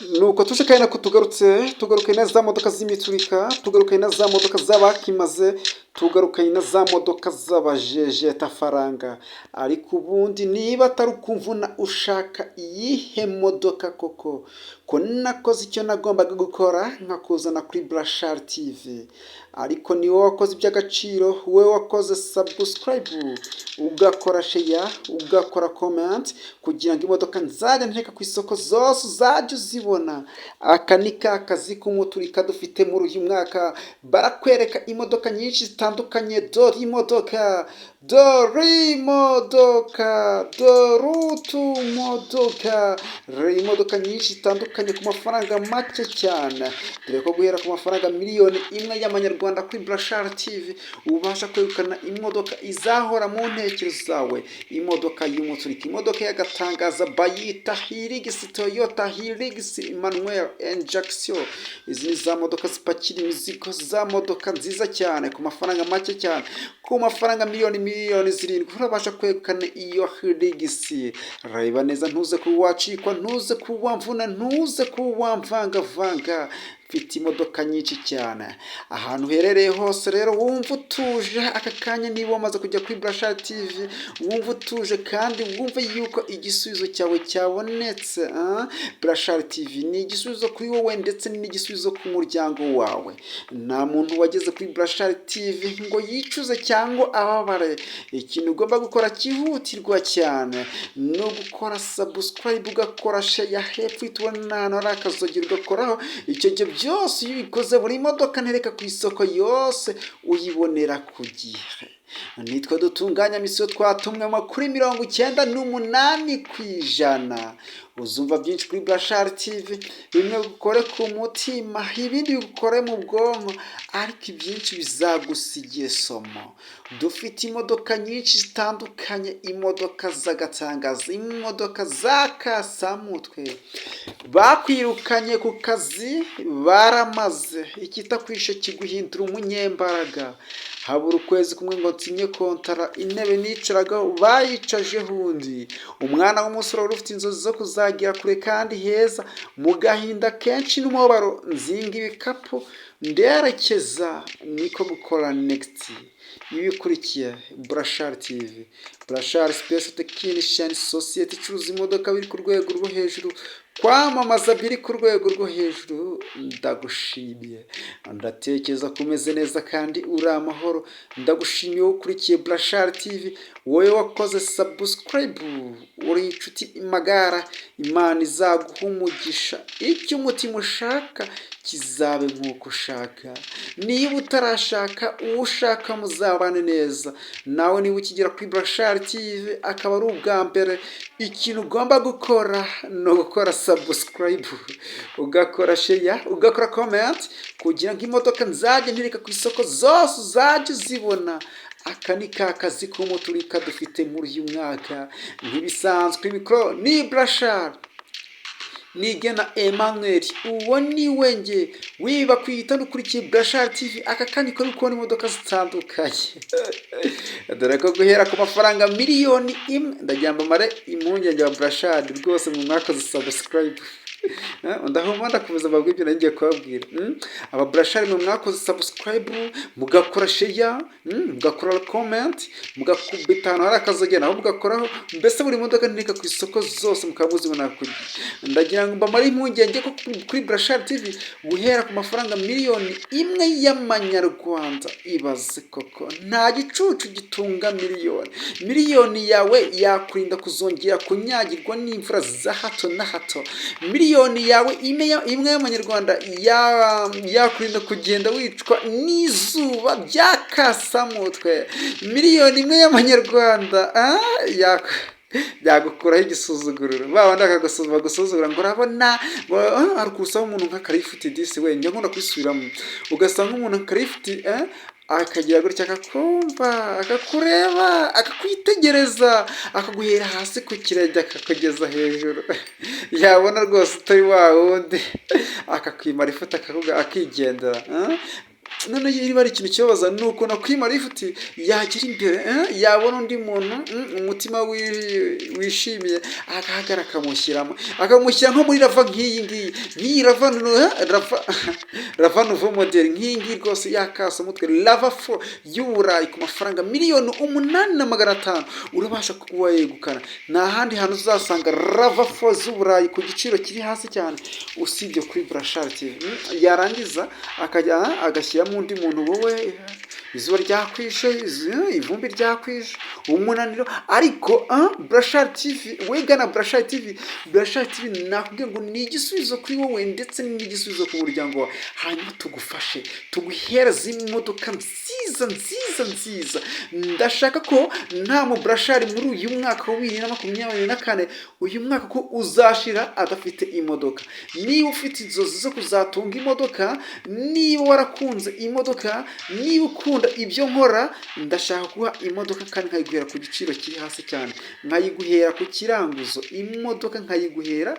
nuko tuje kandi nako tugaruke na za modoka z'imiturika, tugaruke na za modoka z'abakimaze, tugaruke na za modoka z'abajejetafaranga. Ariko ubundi niba atari ukumvuna ushaka iyihe modoka koko, ko nakoze icyo nagombaga gukora nkakuzana kuri Brashari TV. Ariko ni wowe wakoze iby'agaciro, wowe wakoze subscribe, ugakora share, ugakora comment, kugira ngo imodoka nzajya nteka ku isoko zose uzajya uzibona. Aka ni ka kazi k'umuturika dufite muri uyu mwaka, barakwereka imodoka nyinshi zitandukanye. Dore imodoka, dore imodoka, dore utumodoka, imodoka nyinshi zitandukanye ku mafaranga make cyane. Dore ko guhera ku mafaranga miliyoni imwe y'amanyarwanda kuri Brashari TV ubasha kwegukana imodoka izahora mu ntekerezo zawe, imodoka y'umuturika, imodoka y'agatangaza bayita Hilux, Toyota Hilux Emmanuel Injection. Izi ni za modoka zipakira imizigo, za modoka nziza cyane ku mafaranga make cyane, ku mafaranga miliyoni zirindwi urabasha kwegukana iyo Hilux. Reba neza, ntuze kuwacikwa, ntuze kuwamvuna, ntuze kuwamvangavanga. Mfite imodoka nyinshi cyane ahantu uherereye hose. Rero wumva utuje aka kanya, niba wamaze kujya kuri Brashari TV, wumva utuje kandi wumve yuko igisubizo cyawe cyabonetse. Brashari TV ni igisubizo kuri wowe ndetse n'igisubizo ku muryango wawe. Nta muntu wageze kuri Brashari TV ngo yicuze cyangwa ababare. Ikintu ugomba gukora cyihutirwa cyane no gukora subscribe, ugakora share, hepfo tubona ahantu hari akazogera ugakoraho. Icyo gihe byose iyo ubikoze, buri modoka ntereka ku isoko yose uyibonera ku gihe. Nitwe dutunganya misiyo, twatumwemo kuri 98%. Uzumva byinshi kuri Brashari TV, bimwe bikore ku mutima, ibindi bikore mu bwonko, ariko ibyinshi bizagusigira isomo. Dufite imodoka nyinshi zitandukanye, imodoka z'agatangaza, imodoka z'akasamutwe. Bakwirukanye ku kazi baramaze, ikitakwishe kiguhindura umunyembaraga. Habura ukwezi kumwe ngo nsinye kontara, intebe nicaragaho bayicajeho undi. Umwana w'umusore wari ufite inzozi zo kuzagira kure kandi heza, mu gahinda kenshi n'umubabaro nzinga ibikapu nderekeza, niko gukora next. Ibikurikiye Brashari TV, Brashari Special Technician Society icuruza imodoka biri ku rwego rwo hejuru, kwamamaza biri ku rwego rwo hejuru. Ndagushimiye, ndatekereza ko umeze neza kandi uri amahoro. Ndagushimiye wowe ukurikiye Brashari TV, wowe wakoze subscribe, uri inshuti magara. Imana izaguha umugisha, icyo umutima ushaka kizabe nk'uko ushaka. Niba utarashaka, uwo ushaka muzabane neza. Nawe niba ukigera kuri Brashari TV akaba ari ubwa mbere, ikintu ugomba gukora ni ugukora subscribe, ugakora share, ugakora comment, kugira ngo imodoka nzajya ntereka ku isoko zose uzajya uzibona. Aka ni ka kazi k'umuturika dufite muri uyu mwaka. Ntibisanzwe, mikoro ni Brashari, nigena Emmanuel. Uwo ni wenge wiba kwita dukurikiye Brashari TV. Aka kanya ko kubona imodoka zitandukanye. Dore ko guhera ku mafaranga miliyoni imwe, ndagira mare impungenge wa Brashari rwose mu mwaka za subscribe. Ndahuma ndakomeza mbabwira ibyo nagiye kubabwira. Aba Brashari mu mwakoze subscribe, mugakora share, mugakora comment, mugakubita ahantu hari akazogera naho mugakoraho. Mbese buri modoka ntereka ku isoko zose mukabuzibona ku gihe. Ndagira ngo mbamare impungenge ko kuri Brashari TV guhera ku mafaranga miliyoni imwe y'amanyarwanda. Ibaze koko, nta gicucu gitunga miliyoni yawe yakurinda kuzongera kunyagirwa n'imvura za hato na hato. Miliyoni yawe imwe y'amanyarwanda yakurinda kugenda wicwa n'izuba by'akasamutwe. Miliyoni imwe y'amanyarwanda yagukuraho igisuzuguriro. Babandi bagusuzugura ngo urabona hari kusaba umuntu nka Karifiti disi we, njya nkunda kwisubiramo. Ugasanga umuntu nka Karifiti akagira gutya, akakumva, akakureba, akakwitegereza, akaguhera hasi ku kirenge akakugeza hejuru. Yabona rwose utari wa wundi akakwimara ifoto akigendera. none niba ari ikintu kibabaza ni ukuntu akwima lifuti yagira imbere yabona undi muntu umutima wishimiye agahagarara akamushyira nko muri rava nk'iyi ngiyi nk'iyi rava nuvo modeli nk'iyi ngiyi rwose yakasa umutwe lava fo y'uburayi ku mafaranga miliyoni 8,500 urabasha kuba wayegukana. nta handi hantu uzasanga lava fo z'uburayi ku giciro kiri hasi cyane usibye kuri Burashari TV. yarangiza akajya agashyiramo undi muntu, wowe izuba ryakwishe, ivumbi ryakwishe, umunaniro, ariko Burashari TV, wegana Burashari TV. Burashari TV nakubwiye ngo ni igisubizo kuri wowe ndetse n'igisubizo ku muryango wawe. hanyuma tugufashe tuguhereza imodoka nziza. ndashaka ko nta mu Burashari muri uyu mwaka wa 2024 uyu mwaka ko uzashira adafite imodoka. niba ufite inzozi zo kuzatunga imodoka, niba warakunze imodoka, niba ukunda ibyo nkora, ndashaka kuha imodoka kandi nkayiguhera ku giciro kiri hasi cyane, nkayiguhera ku kiranguzo. imodoka nkayiguhera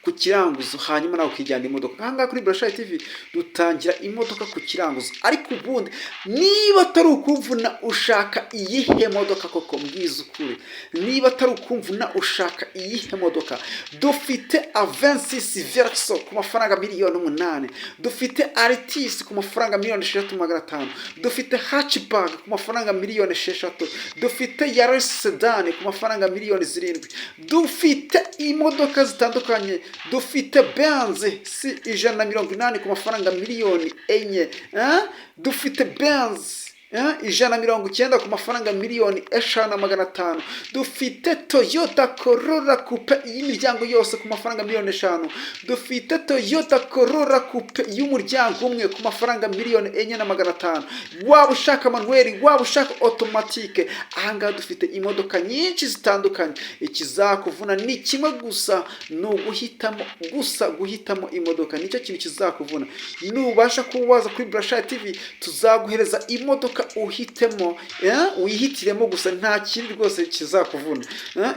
ku kiranguzo, hanyuma nawe ukijyana imodoka. ahangaha kuri Burashari TV dutangira imodoka ku kiranguzo. ariko ubundi niba atari ukumvuna ushaka iyihe modoka koko, mbwiza ukuri, niba atari ukumvuna ushaka iyihe modoka, dufite A26 Verso ku mafaranga miliyoni 8, dufite Altis ku mafaranga miliyoni 6,500, dufite Hatchback ku mafaranga miliyoni 6, dufite Yaris Sedan ku mafaranga miliyoni 7, dufite imodoka zitandukanye, dufite Benz C180 ku mafaranga miliyoni 4, dufite Benz 190 ku mafaranga miliyoni 5,500, dufite Toyota Corolla Coupe y'imiryango yose ku mafaranga miliyoni 5, dufite Toyota Corolla Coupe y'umuryango umwe ku mafaranga miliyoni 4,500. waba ushaka manuel, waba ushaka automatique, ahangaha dufite imodoka nyinshi zitandukanye. ikizakuvuna ni kimwe gusa, ni guhitamo imodoka. nicyo kintu kizakuvuna. nubasha kubaza kuri Burashari TV tuzaguhereza imodoka uhitemo, wihitiremo gusa, nta kindi rwose kizakuvuna.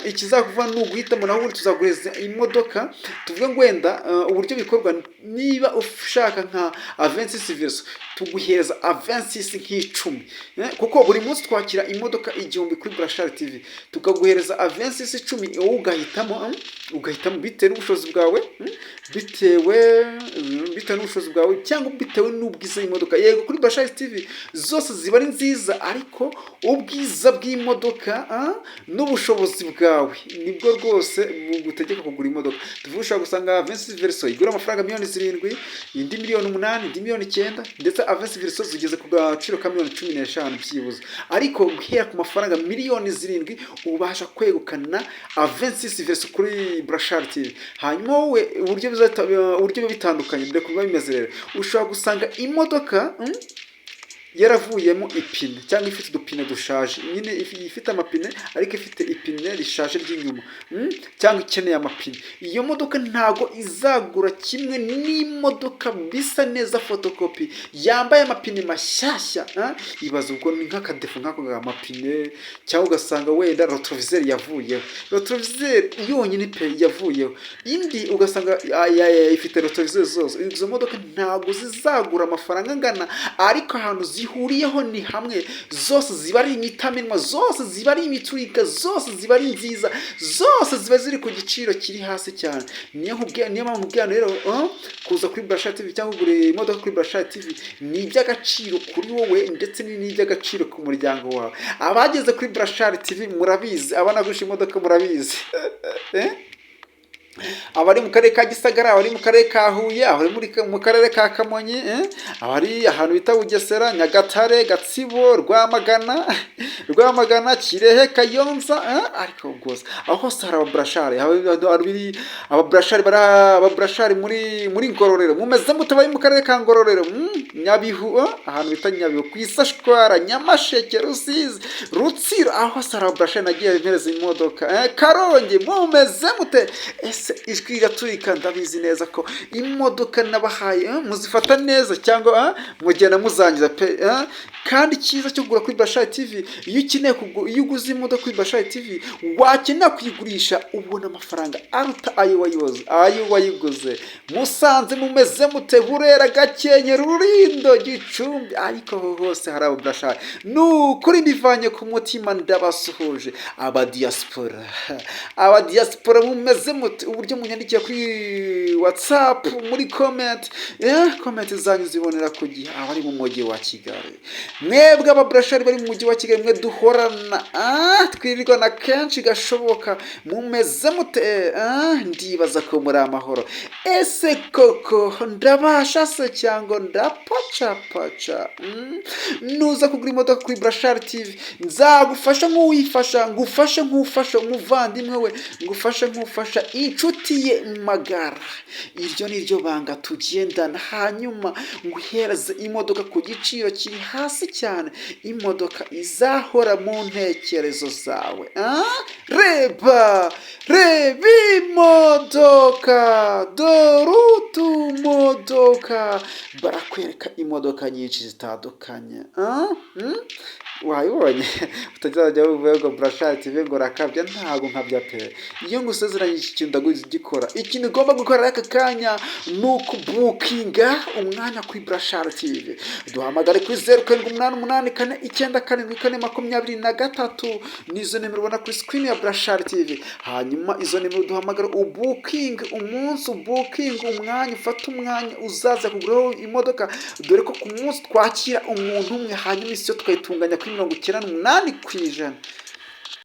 ikizakuvuna ni uguhitamo, naho ubundi tuzaguhereza imodoka. tuvuge ngo wenda uburyo bikorwa, niba ushaka nka A26 Verso tuguhereza A26 nk'icumi, kuko buri munsi twakira imodoka 1000 kuri Burashari TV, tukaguhereza A26 10, wowe ugahitamo bitewe n'ubushobozi bwawe, bitewe n'ubushobozi bwawe cyangwa bitewe n'ubwiza imodoka. yego kuri Burashari TV zose ziba ari nziza, ariko ubwiza bw'imodoka n'ubushobozi bwawe nibwo rwose bugutegeka kugura imodoka. tuvuga ushobora gusanga A26 Verso igura amafaranga miliyoni 7, indi miliyoni 8, indi miliyoni 9, ndetse A26 Verso zigeze ku gaciro ka miliyoni 15 byibuze. ariko guhera ku mafaranga miliyoni 7 ubasha kwegukana A26 Verso kuri Burashari TV. hanyuma wowe uburyo bitandukanye dore kuba bimeze rero, ushobora gusanga imodoka yaravuyemo ipine cyangwa ifite udupine dushaje, nyine ifite amapine ariko ifite ipine rishaje ry'inyuma, cyangwa ikeneye amapine. iyo modoka ntago izagura kimwe n'imodoka bisa neza fotokopi yambaye amapine mashyashya. ibaza ubwo ni nk'akadefu nk'ako amapine, cyangwa ugasanga wenda rotoviseur yavuyeho, rotoviseur yonyine pe yavuyeho, indi ugasanga ifite rotoviseur zose. izo modoka ntago zizagura amafaranga angana, ariko ahantu zihuriyeho ni hamwe. zose ziba ari imitamenwa, zose ziba ari imiturika, zose ziba ari nziza, zose ziba ziri ku giciro kiri hasi cyane. niyo mpamvu nkubwira rero kuza kuri Burashari TV cyangwa kugura imodoka kuri Burashari TV ni iby'agaciro kuri wowe ndetse ni iby'agaciro ku muryango wawe. abageze kuri Burashari TV murabizi, abanagurisha imodoka murabizi. abari mu karere ka Gisagara, abari mu karere ka Huye, abari mu karere ka Kamonyi, abari ahantu bita Bugesera, Nyagatare, Gatsibo, Rwamagana, Kirehe, Kayonza, ariko rwose aho hose hari Burashari. Burashari muri Ngororero, mumeze mute bari mu karere ka Ngororero, Nyabihu, ahantu bita Nyabihu, Kwisashwara, Nyamasheke, Rusizi, Rutsiro, aho hose hari Burashari nagiye mpereza imodoka. Karongi, mumeze mute? mwumvise ijwi riraturika, ndabizi neza ko imodoka nabahaye muzifata neza cyangwa mugenda muzangiza pe. Kandi icyiza cyo kugura kuri Bashari TV, iyo uguze imodoka kuri Bashari TV wakenera kuyigurisha ubona amafaranga aruta ayo wayiguze. Musanze mumeze mute? Burera, Gakenke, Rulindo, Gicumbi, ariko hose hari abo Bashari. Nukuri mbivanye ku mutima ndabasuhuje abadiaspora mumeze mute? Uburyo munyandikira kuri WhatsApp muri comment zanyu zibonera ku gihe abari mu mujyi wa Kigali. Mwebwe ababrashari bari mu mujyi wa Kigali mwe duhorana twirirwana kenshi gashoboka, mumeze mute? Ndibaza ko muri amahoro. Ese koko ndabasha se cyangwa ndapaca? Nuza kugura imodoka kuri Bashari TV nzagufasha nk'uwifasha, ngufashe nk'ufasha umuvandimwe we, ngufashe nk'ufasha inshuti ye magara. Iryo ni ryo banga tugendana, hanyuma nguhereze imodoka ku giciro kiri hasi cyane, imodoka izahora mu ntekerezo zawe. Reba imodoka, dore utumodoka, barakwereka imodoka nyinshi zitandukanye. Wayibonye? Utazajya uvuga ngo Bashari TV ngo rakabya, ntago nkabya pe. Iyo ngusezeranyije ikintu ndagikora. Ikintu ugomba gukora aka kanya ni ukubukinga umwanya kuri Bashari TV. Duhamagare kuri 0788497423, nizo nimero ubona kuri screen ya Bashari TV. Hanyuma izo nimero duhamagara ubuking umunsi, ubuking umwanya, ufata umwanya uzaza kuguraho imodoka, dore ko ku munsi twakira umuntu umwe, hanyuma isi yo tukayitunganya kuri 98%.